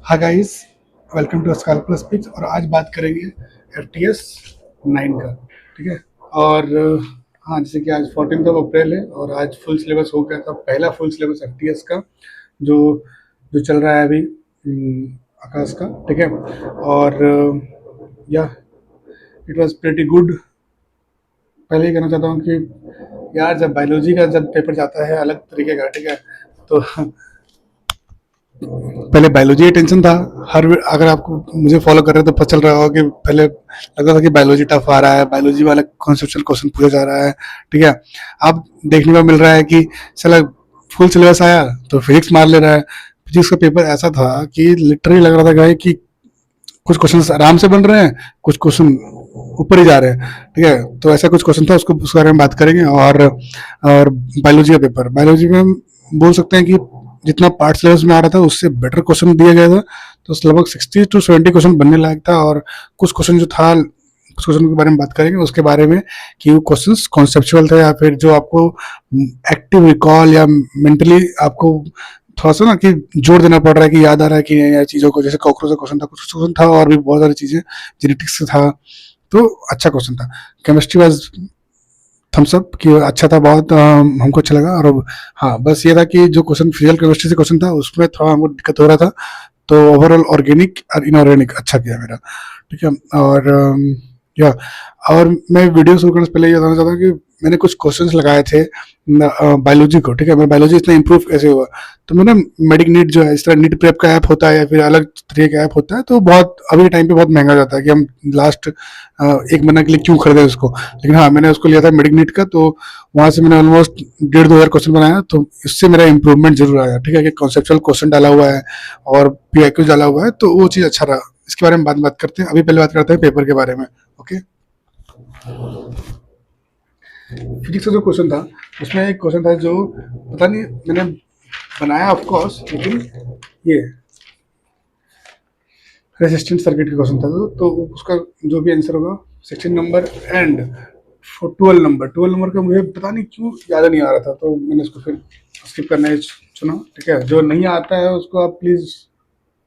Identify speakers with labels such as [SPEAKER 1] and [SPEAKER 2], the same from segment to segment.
[SPEAKER 1] Hi guys, welcome to Scholar Plus Picks. और आज बात करेंगे FTS 9 का। ठीक है। और हाँ, जैसे कि आज 14 अप्रैल है और आज फुल सिलेबस हो गया था, पहला फुल सिलेबस FTS का जो जो चल रहा है अभी आकाश का। ठीक है। और या इट वाज प्रेटी गुड। पहले ही कहना चाहता हूँ कि यार, जब बायोलॉजी का जब पेपर जाता है अलग तरीके का, ठीक है, तो पहले बायोलॉजी टेंशन था। अगर आपको मुझे फॉलो कर रहे हो तो पता चल रहा होगा कि पहले लगता था कि बायोलॉजी टफ आ रहा है, बायोलॉजी वाला कॉन्सेप्चुअल क्वेश्चन पूछा जा रहा है। ठीक है। अब देखने को मिल रहा है कि चला फुल सिलेबस आया तो फिजिक्स मार ले रहा है। फिजिक्स का पेपर ऐसा था कि लिटरली लग रहा था गाय कि कुछ क्वेश्चन आराम से बन रहे हैं, कुछ क्वेश्चन ऊपर ही जा रहे हैं। ठीक है। तो ऐसा कुछ क्वेश्चन था, उसको उस बारे में बात करेंगे। और बायोलॉजी का पेपर, बायोलॉजी में हम बोल सकते हैं कि जितना पार्ट सिलेबस में आ रहा था उससे बेटर क्वेश्चन दिया गया था। तो लगभग 60 to 70 क्वेश्चन बनने लायक था। और कुछ क्वेश्चन जो था, कुछ क्वेश्चन के बारे में बात करेंगे उसके बारे में कि वो क्वेश्चंस कॉन्सेप्चुअल थे या फिर जो आपको एक्टिव रिकॉल या मेंटली आपको थोड़ा सा ना कि जोर देना पड़ रहा है कि याद आ रहा है कि नहीं, चीज़ों को। जैसे कॉकरोच का क्वेश्चन था, कुछ क्वेश्चन था और भी बहुत सारी चीज़ें, जेनेटिक्स था। तो अच्छा क्वेश्चन था। केमिस्ट्री वाज थम्स अप कि अच्छा था बहुत, हमको अच्छा लगा। और हाँ, बस ये था कि जो क्वेश्चन फिजिकल केमिस्ट्री से क्वेश्चन था उसमें थोड़ा हमको दिक्कत हो रहा था। तो ओवरऑल ऑर्गेनिक और इनऑर्गेनिक अच्छा किया मेरा। ठीक है। और या और मैं वीडियो शुरू करने से पहले ये बताना चाहता हूँ कि मैंने कुछ क्वेश्चंस लगाए थे बायोलॉजी को। ठीक है। मैं बायोलॉजी इतना इंप्रूव कैसे हुआ, तो मैंने मेडिक नीट जो है, इस तरह नीट प्रेप का ऐप होता है या फिर अलग तरीके का ऐप होता है, तो बहुत अभी के टाइम पे बहुत महंगा जाता है कि हम लास्ट एक महीना के लिए क्यों खरीदें उसको। लेकिन हाँ, मैंने उसको लिया था मेडिक नीट का, तो वहाँ से मैंने ऑलमोस्ट 1,500-2,000 क्वेश्चन बनाया। तो इससे मेरा इंप्रूवमेंट जरूर आया। ठीक है, कि कॉन्सेप्चुअल क्वेश्चन डाला हुआ है और PIQ डाला हुआ है, तो वो चीज़ अच्छा रहा। इसके बारे में बात करते हैं। अभी पहले बात करते हैं पेपर के बारे में। ओके। फिजिक्स का जो क्वेश्चन था उसमें एक क्वेश्चन था जो पता नहीं मैंने बनाया ऑफ कोर्स, लेकिन ये रेजिस्टेंस सर्किट का क्वेश्चन था। तो उसका जो भी आंसर होगा 16 नंबर एंड 12 नंबर का मुझे पता नहीं क्यों याद नहीं आ रहा था, तो मैंने उसको फिर स्किप करना ही चुना। ठीक है। जो नहीं आता है उसको आप प्लीज़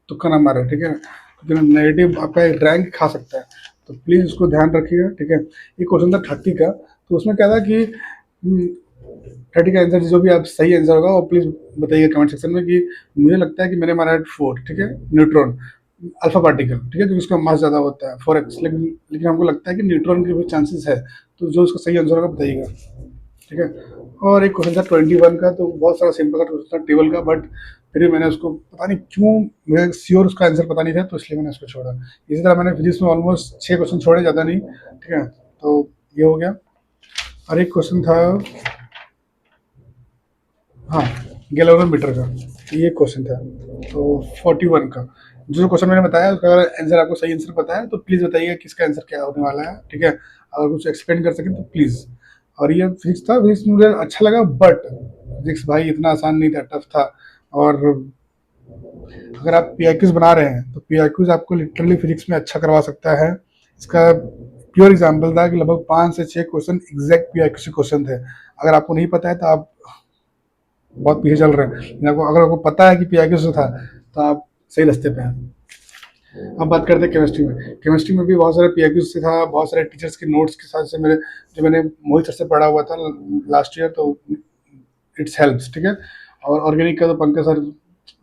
[SPEAKER 1] तुक्का ना मारे। ठीक है, क्योंकि नेगेटिव आपका एक रैंक खा सकता है। तो प्लीज़ उसको ध्यान रखिएगा। ठीक है। ये क्वेश्चन था 30 का। तो उसमें क्या था कि 30 का आंसर जो भी आप सही आंसर होगा वो प्लीज़ बताइएगा कमेंट सेक्शन में कि मुझे लगता है कि मैंने मारा है 4। ठीक है, न्यूट्रॉन अल्फा पार्टिकल। ठीक है, क्योंकि उसका मास ज़्यादा होता है 4x, लेकिन हमको लगता है कि न्यूट्रॉन के भी चांसेस है। तो जो उसका सही आंसर होगा बताइएगा। ठीक है। और एक क्वेश्चन था 21 का, तो बहुत सारा सिंपल का क्वेश्चन था टेबल का, बट फिर भी मैंने उसको पता नहीं क्यों, मुझे श्योर उसका आंसर पता नहीं था, तो इसलिए मैंने उसको छोड़ा। इसी तरह मैंने फिजिक्स में ऑलमोस्ट 6 क्वेश्चन छोड़े, ज़्यादा नहीं। ठीक है। तो ये हो गया। और एक क्वेश्चन था, हाँ, गैल्वेनोमीटर का। ये क्वेश्चन था तो 41 का। जो क्वेश्चन मैंने बताया उसका अगर आंसर आपको सही आंसर पता है तो प्लीज़ बताइए किसका आंसर क्या होने वाला है। ठीक है। अगर कुछ एक्सप्लेन कर सकें तो प्लीज़। और ये फिजिक्स था, फिजिक्स मुझे अच्छा लगा, बट फिजिक्स भाई इतना आसान नहीं था, टफ था। और अगर आप PIQs बना रहे हैं तो PIQs आपको लिटरली फिजिक्स में अच्छा करवा सकता है। इसका प्योर एग्जाम्पल था कि लगभग 5 से 6 क्वेश्चन एग्जैक्ट PIQ से क्वेश्चन थे। अगर आपको नहीं पता है तो आप बहुत पीछे चल रहे हैं, लेकिन अगर आपको पता है कि PIQ से था तो आप सही रास्ते पे हैं। अब बात करते हैं केमिस्ट्री में। केमिस्ट्री में भी बहुत सारे PIQ से था, बहुत सारे टीचर्स के नोट्स के साथ से मेरे, जो मैंने मोहित सर से पढ़ा हुआ था लास्ट ईयर, तो इट्स हेल्प्स। ठीक है। और ऑर्गेनिक का तो पंकज सर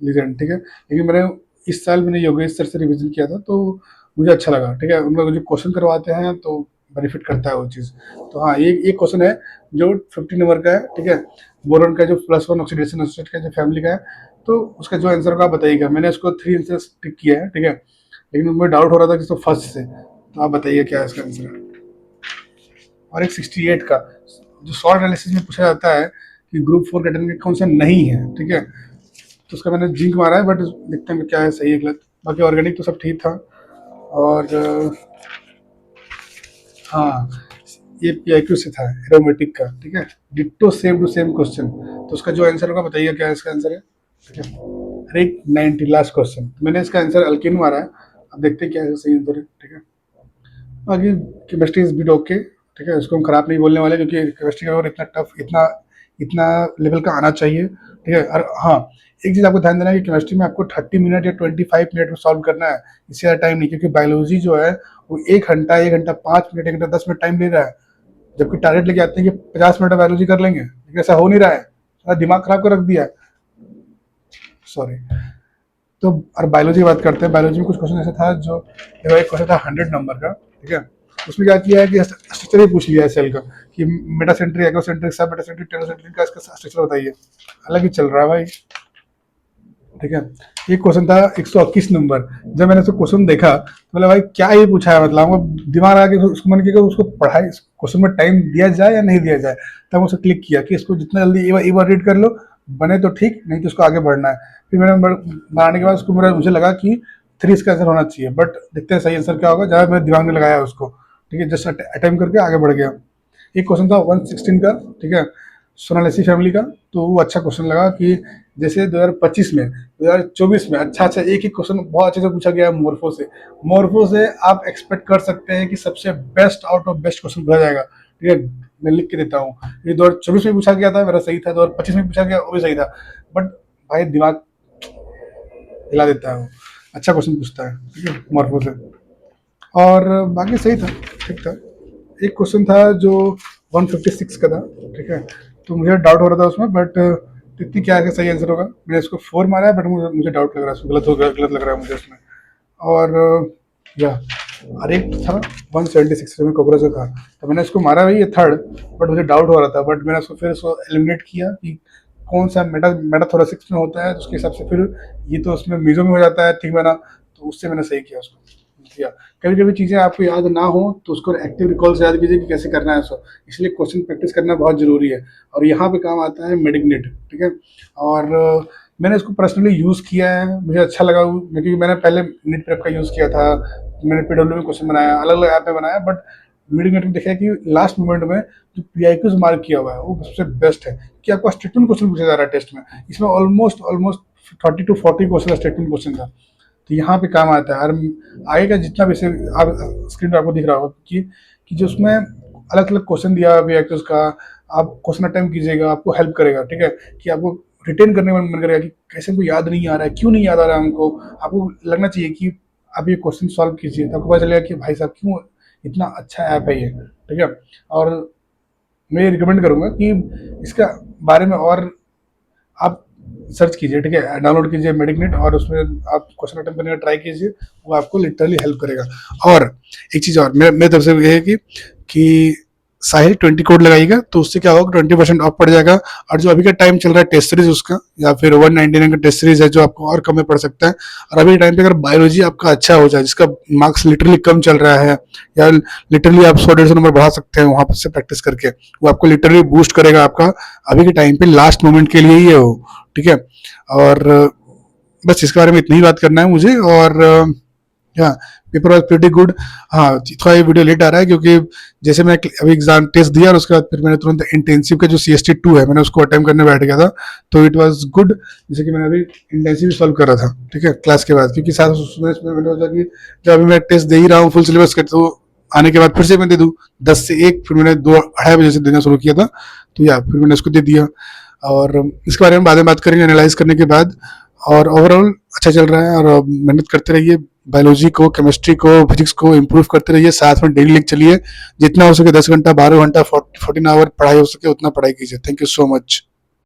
[SPEAKER 1] लीजेंड। ठीक है। लेकिन मैंने इस साल मैंने योगेश सर से रिवीजन किया था, तो मुझे अच्छा लगा। ठीक है। उन लोग जो क्वेश्चन करवाते हैं तो बेनिफिट करता है वो चीज़। तो हाँ, ये क्वेश्चन है जो 50 नंबर का है। ठीक है। बोरॉन का जो +1 ऑक्सीडेशन एसिड का जो फैमिली का है, तो उसका जो आंसर होगा आप बताइएगा। मैंने उसको 3 आंसर टिक किया है। ठीक है। लेकिन मुझे डाउट हो रहा था कि इसको फर्स्ट से, तो आप बताइए क्या है इसका आंसर। और एक 68 का जो शॉर्ट एनालिसिस में पूछा जाता है कि ग्रुप 4 कैटेगरी कौन सा नहीं है। ठीक है। तो उसका मैंने जिंक मारा है, बट देखते हैं क्या है सही है गलत। बाकी ऑर्गेनिक तो सब ठीक था। और हाँ, ये PIQ से था, एरोमेटिक का। ठीक है। Ditto same to same question. तो उसका जो आंसर होगा बताइए क्या है इसका आंसर है। ठीक है। अरे 90 लास्ट क्वेश्चन, तो मैंने इसका आंसर अल्किन मारा है। अब देखते हैं क्या है सही आंसर है। ठीक है। बाकी केमिस्ट्री इज बिट ओके। ठीक है, इसको हम खराब नहीं बोलने वाले, क्योंकि केमिस्ट्री का और इतना टफ, इतना इतना लेवल का आना चाहिए। ठीक है। और हाँ, एक चीज आपको ध्यान देना है कि केमिस्ट्री में आपको 30 मिनट या 25 मिनट में सॉल्व करना है, इससे ज्यादा टाइम नहीं, क्योंकि बायोलॉजी जो है वो 1 घंटा 5 मिनट 1 घंटा 10 मिनट टाइम ले रहा है, जबकि टारगेट लेके आते हैं कि 50 मिनट में बायोलॉजी कर लेंगे, लेकिन ऐसा हो नहीं रहा है, सारा दिमाग खराब कर रख दिया है। सॉरी। तो और बायोलॉजी की बात करते हैं। बायोलॉजी में कुछ क्वेश्चन ऐसा था जो, देखो एक क्वेश्चन था 100 नंबर का, ठीक है। उसमें क्या किया है कि स्ट्रक्चर ही पूछ लिया है सेल का, कि मेटासेंट्रिक, एग्रोसेंट्रिक, सब मेटासेंट्रिक, टेरोसेंट्रिक का इसका स्ट्रक्चर बताइए। अलग ही चल रहा है भाई, ठीक है। एक क्वेश्चन था 121 नंबर। जब मैंने उसको क्वेश्चन देखा तो बोला भाई क्या ये पूछा है, मतलब हमको दिमाग आ गया, उसको मन किया कि उसको पढ़ाई क्वेश्चन में टाइम दिया जाए या नहीं दिया जाए। तब उसको क्लिक किया कि इसको जितना जल्दी एक बार रीड कर लो, बने तो ठीक, नहीं तो उसको आगे बढ़ना है। फिर मैंने बनाने के बाद उसको मुझे लगा कि 3 इसका आंसर होना चाहिए, बट देखते हैं सही आंसर क्या होगा। ज़्यादा मैंने दिमाग में लगाया उसको, ठीक है, जस्ट अटेम्प्ट करके आगे बढ़ गया। एक क्वेश्चन था 116 का, ठीक है, सोनालिसी फैमिली का। तो वो अच्छा क्वेश्चन लगा कि जैसे 2025 में, 2024 में अच्छा एक ही क्वेश्चन बहुत अच्छे से पूछा गया है मोर्फो से। मोर्फो से आप एक्सपेक्ट कर सकते हैं कि सबसे best out of best question पूछा जाएगा, ठीक है। मैं लिख के देता हूँ, ये 2024 में पूछा गया था, मेरा सही था, 2025 में पूछा गया वो भी सही था, बट भाई दिमाग हिला देता है वो, अच्छा क्वेश्चन पूछता है, ठीक है, मोर्फो से। और बाकी सही था, ठीक था। एक क्वेश्चन था जो 156 का था, ठीक है। तो मुझे डाउट हो रहा था उसमें, बट इतनी क्या है सही आंसर होगा। मैंने इसको 4 मारा है, बट मुझे डाउट लग रहा है इसमें, गलत लग रहा है मुझे इसमें। और या और एक था 176 में कोबरा जो था, तो मैंने इसको मारा भाई, ये थर्ड, बट मुझे डाउट हो रहा था, बट मैंने उसको फिर इसको एलिमिनेट किया कि कौन सा मेटाथोरेसिक्स में होता है, तो उसके हिसाब से फिर ये तो उसमें मीजो में हो जाता है, ठीक बना, तो उससे मैंने सही किया उसको किया। कभी कभी चीज़ें आपको याद ना हो तो उसको एक्टिव रिकॉल से याद कीजिए कि कैसे करना है उसको, इसलिए क्वेश्चन प्रैक्टिस करना बहुत जरूरी है। और यहाँ पे काम आता है मेडिकनेट, ठीक है। और मैंने इसको पर्सनली यूज़ किया है, मुझे अच्छा लगा क्योंकि मैंने पहले नीट प्रेप का यूज़ किया था, मैंने पीडब्ल्यू में क्वेश्चन बनाया, अलग अलग ऐप में बनाया, बट मेडिकनेट में देखा कि लास्ट मोमेंट में जो PIQs मार्क किया हुआ है वो सबसे बेस्ट है, कि आपको स्टेटमेंट क्वेश्चन पूछा जा रहा है टेस्ट में। इसमें almost 30 to 40 question statement question था, तो यहाँ पे काम आता है। और आगे का जितना भी आप स्क्रीन पर आपको दिख रहा होगा कि जो उसमें अलग अलग क्वेश्चन दिया हुआ है उसका, आप क्वेश्चन अटेम्प्ट कीजिएगा, आपको हेल्प करेगा, ठीक है, कि आपको रिटेन करने में मन करेगा कि कैसे हमको याद नहीं आ रहा है, क्यों नहीं याद आ रहा है हमको। आपको लगना चाहिए कि आप ये क्वेश्चन सॉल्व कीजिए, तो आपको पता चलेगा कि भाई साहब क्यों इतना अच्छा ऐप है ये, ठीक है। और मैं रिकमेंड करूँगा कि इसका बारे में और आप सर्च कीजिए, ठीक है, डाउनलोड कीजिए मेडिकनेट, और उसमें आप क्वेश्चन अटेम्प्ट करने का ट्राई कीजिए, वो आपको लिटरली हेल्प करेगा। और एक चीज़ और मेरे तरफ से ये है कि साहिल 20 कोड लगाइएगा, तो उससे क्या होगा, 20% ऑफ पड़ जाएगा। और जो अभी का टाइम चल रहा है टेस्ट सीरीज उसका, या फिर 199 का टेस्ट सीरीज है जो आपको और कम में पड़ सकता है। और अभी टाइम पे अगर बायोलॉजी आपका अच्छा हो जाए, जिसका मार्क्स लिटरली कम चल रहा है, या लिटरली आप 100-150 नंबर बढ़ा सकते हैं वहां पर से प्रैक्टिस करके, वो आपको लिटरली बूस्ट करेगा आपका अभी के टाइम पे, लास्ट मोमेंट के लिए ही है वो, ठीक है। और बस इसके बारे में इतनी ही बात करना है मुझे। और हाँ, पेपर वॉज प्रीटी गुड। हाँ, थोड़ा ये वीडियो लेट आ रहा है क्योंकि जैसे मैं अभी एग्जाम टेस्ट दिया और उसके बाद फिर मैंने तुरंत इंटेंसिव का जो CST 2 है मैंने उसको अटेम्प्ट करने बैठ गया था, तो इट वाज गुड। जैसे कि मैंने अभी इंटेंसिव सॉल्व कर रहा था, ठीक है, क्लास के बाद, क्योंकि साथ उसमें मैंने सोचा कि जब अभी मैं टेस्ट दे ही रहा हूँ फुल सिलेबस का, तो आने के बाद फिर से मैं दे दूँ 10 से 1, फिर मैंने 2-2:30 बजे से देना शुरू किया था, तो या फिर मैंने उसको दे दिया। और इसके बारे में बाद में बात करेंगे एनालाइज करने के बाद। और ओवरऑल अच्छा चल रहा है, और मेहनत करते रहिए, बायोलॉजी को, केमिस्ट्री को, फिजिक्स को इम्प्रूव करते रहिए, साथ में डेली लेके चलिए, जितना हो सके 10 घंटा 12 घंटा 14 आवर पढ़ाई हो सके उतना पढ़ाई कीजिए। Thank you so much.